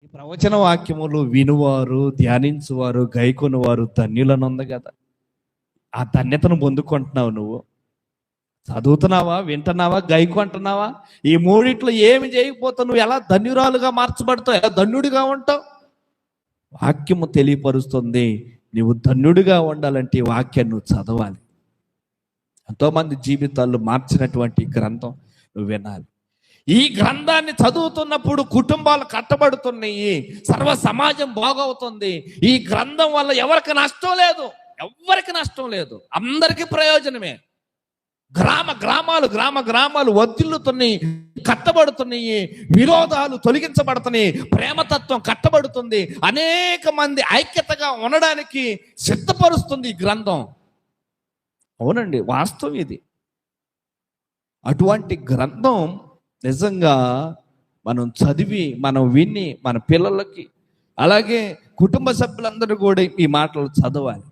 ఈ ప్రవచన వాక్యములు వినువారు, ధ్యానించువారు, గైకొనువారు ధన్యులను ఉంది కదా. ఆ ధన్యతను పొందుకుంటున్నావు నువ్వు. చదువుతున్నావా, వింటున్నావా, గైకొంటున్నావా? ఈ మూడిట్లో ఏమి చేయకపోతే నువ్వు ఎలా ధన్యురాలుగా మార్చబడతావు, ఎలా ధన్యుడిగా ఉంటావు? వాక్యము తెలియపరుస్తుంది. నువ్వు ధన్యుడిగా ఉండాలంటే ఈ వాక్యాన్ని నువ్వు చదవాలి. ఎంతోమంది జీవితాల్లో మార్చినటువంటి గ్రంథం నువ్వు వినాలి. ఈ గ్రంథాన్ని చదువుతున్నప్పుడు కుటుంబాలు కట్టబడుతున్నాయి, సర్వ సమాజం బాగవుతుంది. ఈ గ్రంథం వల్ల ఎవరికి నష్టం లేదు, ఎవరికి నష్టం లేదు, అందరికీ ప్రయోజనమే. గ్రామాలు వర్ధిల్లుతున్నాయి, కట్టబడుతున్నాయి, విరోధాలు తొలగించబడుతున్నాయి, ప్రేమతత్వం కట్టబడుతుంది, అనేక మంది ఐక్యతగా ఉండడానికి సిద్ధపరుస్తుంది ఈ గ్రంథం. అవునండి, వాస్తవం ఇది. అటువంటి గ్రంథం నిజంగా మనం చదివి, మనం విని, మన పిల్లలకి అలాగే కుటుంబ సభ్యులందరూ కూడా ఈ మాటలు చదవాలి.